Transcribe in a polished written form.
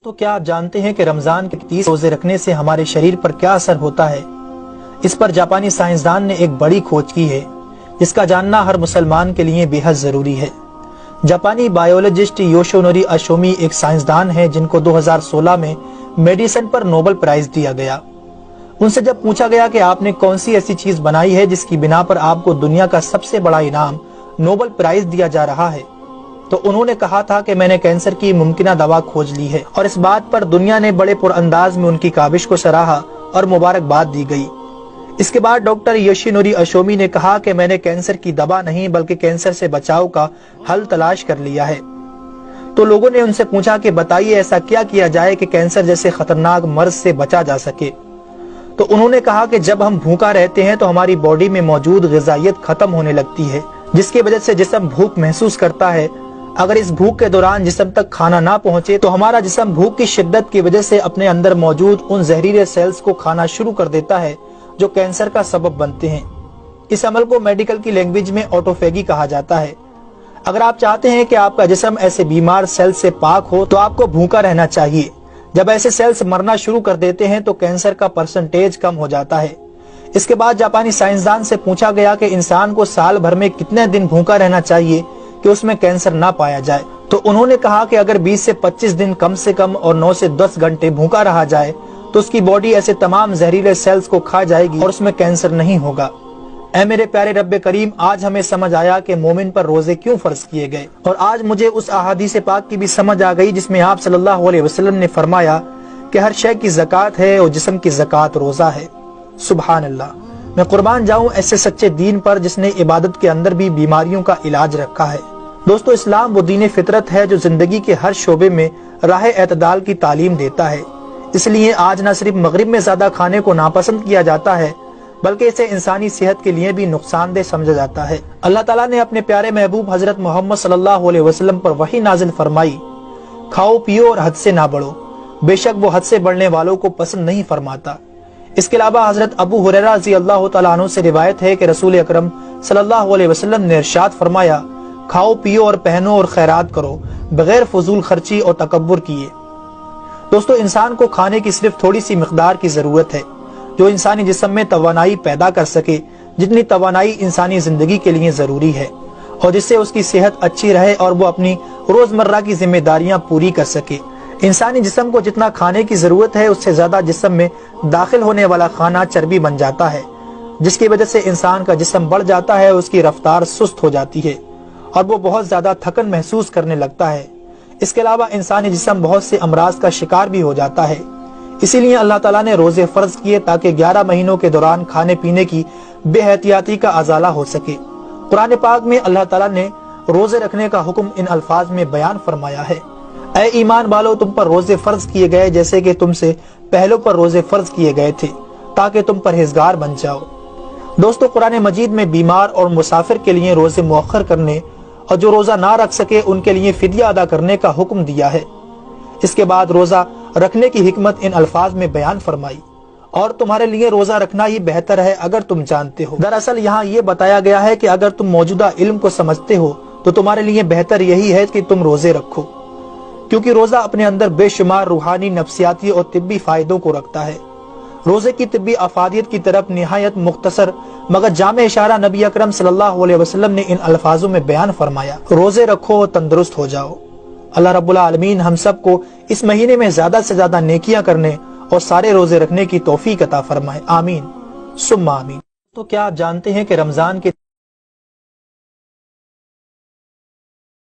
تو کیا آپ جانتے ہیں کہ رمضان کے 30 روزے رکھنے سے ہمارے شریر پر کیا اثر ہوتا ہے؟ اس پر جاپانی سائنسدان نے ایک بڑی کھوج کی ہے جس کا جاننا ہر مسلمان کے لیے بے حد ضروری ہے۔ جاپانی بایولوجسٹ یوشونوری اشومی ایک سائنسدان ہے جن کو 2016 میں میڈیسن پر نوبل پرائز دیا گیا۔ ان سے جب پوچھا گیا کہ آپ نے کون سی ایسی چیز بنائی ہے جس کی بنا پر آپ کو دنیا کا سب سے بڑا انعام نوبل پرائز دیا جا رہا ہے، تو انہوں نے کہا تھا کہ میں نے کینسر کی ممکنہ دوا کھوج لی ہے، اور اس بات پر دنیا نے بڑے پر انداز میں ان کی کاوش کو سراہا اور مبارکباد دی گئی۔ اس کے بعد ڈاکٹر یوشینوری اشومی نے کہا کہ میں نے کینسر کی دوا نہیں بلکہ کینسر سے بچاؤ کا حل تلاش کر لیا ہے۔ تو لوگوں نے ان سے پوچھا کہ بتائیے ایسا کیا کیا جائے کہ کینسر جیسے خطرناک مرض سے بچا جا سکے؟ تو انہوں نے کہا کہ جب ہم بھوکا رہتے ہیں تو ہماری باڈی میں موجود غذائیت ختم ہونے لگتی ہے، جس کی وجہ سے جسم بھوک محسوس کرتا ہے۔ اگر اس بھوک کے دوران جسم تک کھانا نہ پہنچے تو ہمارا جسم بھوک کی شدت کی وجہ سے اپنے اندر موجود ان زہریلے سیلز کو کھانا شروع کر دیتا ہے جو کینسر کا سبب بنتے ہیں۔ اس عمل کو میڈیکل کی لینگویج میں آٹوفیگی کہا جاتا ہے۔ اگر آپ چاہتے ہیں کہ آپ کا جسم ایسے بیمار سیل سے پاک ہو تو آپ کو بھوکا رہنا چاہیے۔ جب ایسے سیلز مرنا شروع کر دیتے ہیں تو کینسر کا پرسنٹیج کم ہو جاتا ہے۔ اس کے بعد جاپانی سائنسدان سے پوچھا گیا کہ انسان کو سال بھر میں کتنے دن بھوکا رہنا چاہیے کہ اس میں کینسر نہ پایا جائے؟ تو انہوں نے کہا کہ اگر 20 سے 25 دن کم سے کم اور 9 سے 10 گھنٹے بھوکا رہا جائے تو اس کی باڈی ایسے تمام زہریلے سیلز کو کھا جائے گی اور اس میں کینسر نہیں ہوگا۔ اے میرے پیارے رب کریم، آج ہمیں سمجھ آیا کہ مومن پر روزے کیوں فرض کیے گئے، اور آج مجھے اس احادیث پاک کی بھی سمجھ آ گئی جس میں آپ صلی اللہ علیہ وسلم نے فرمایا کہ ہر شے کی زکوٰۃ ہے اور جسم کی زکوٰۃ روزہ ہے۔ سبحان اللہ! میں قربان جاؤں ایسے سچے دین پر جس نے عبادت کے اندر بھی بیماریوں کا علاج رکھا ہے۔ دوستو، اسلام وہ دین فطرت ہے جو زندگی کے ہر شعبے میں راہ اعتدال کی تعلیم دیتا ہے۔ اس لیے آج نہ صرف مغرب میں زیادہ کھانے کو ناپسند کیا جاتا ہے بلکہ اسے انسانی صحت کے لیے بھی نقصان دہ سمجھا جاتا ہے۔ اللہ تعالیٰ نے اپنے پیارے محبوب حضرت محمد صلی اللہ علیہ وسلم پر وحی نازل فرمائی، کھاؤ پیو اور حد سے نہ بڑھو، بے شک وہ حد سے بڑھنے والوں کو پسند نہیں فرماتا۔ اس کے علاوہ حضرت ابو ہریرہ رضی اللہ تعالیٰ عنہ سے روایت ہے کہ رسول اکرم صلی اللہ علیہ وسلم نے ارشاد فرمایا، کھاؤ پیو اور پہنو اور خیرات کرو بغیر فضول خرچی اور تکبر کیے۔ دوستو، انسان کو کھانے کی صرف تھوڑی سی مقدار کی ضرورت ہے جو انسانی جسم میں توانائی پیدا کر سکے، جتنی توانائی انسانی زندگی کے لیے ضروری ہے، اور جس سے اس کی صحت اچھی رہے اور وہ اپنی روزمرہ کی ذمہ داریاں پوری کر سکے۔ انسانی جسم کو جتنا کھانے کی ضرورت ہے اس سے زیادہ جسم میں داخل ہونے والا کھانا چربی بن جاتا ہے، جس کی وجہ سے انسان کا جسم بڑھ جاتا ہے، اس کی رفتار سست ہو جاتی ہے اور وہ بہت زیادہ تھکن محسوس کرنے لگتا ہے۔ اس کے علاوہ انسانی جسم بہت سے امراض کا شکار بھی ہو جاتا ہے۔ اسی لیے اللہ تعالیٰ نے روزے فرض کیے تاکہ 11 مہینوں کے دوران کھانے پینے کی بے احتیاطی کا ازالہ ہو سکے۔ قرآن پاک میں اللہ تعالیٰ نے روزے رکھنے کا حکم ان الفاظ میں بیان فرمایا ہے، اے ایمان والو، تم پر روزے فرض کیے گئے جیسے کہ تم سے پہلوں پر روزے فرض کیے گئے تھے تاکہ تم پرہیزگار بن جاؤ۔ دوستو، قرآن مجید میں بیمار اور مسافر کے لیے روزے مؤخر کرنے اور جو روزہ نہ رکھ سکے ان کے لیے فدیہ ادا کرنے کا حکم دیا ہے۔ اس کے بعد روزہ رکھنے کی حکمت ان الفاظ میں بیان فرمائی، اور تمہارے لیے روزہ رکھنا ہی بہتر ہے اگر تم جانتے ہو۔ دراصل یہاں یہ بتایا گیا ہے کہ اگر تم موجودہ علم کو سمجھتے ہو تو تمہارے لیے بہتر یہی ہے کہ تم روزے رکھو، کیونکہ روزہ اپنے اندر بے شمار روحانی، نفسیاتی اور طبی فائدوں کو رکھتا ہے۔ روزے کی طبی افادیت کی طرف نہایت مختصر مگر جامع اشارہ نبی اکرم صلی اللہ علیہ وسلم نے ان الفاظوں میں بیان فرمایا، روزے رکھو اور تندرست ہو جاؤ۔ اللہ رب العالمین ہم سب کو اس مہینے میں زیادہ سے زیادہ نیکیاں کرنے اور سارے روزے رکھنے کی توفیق عطا فرمائے، آمین ثم آمین۔ تو کیا آپ جانتے ہیں کہ رمضان کے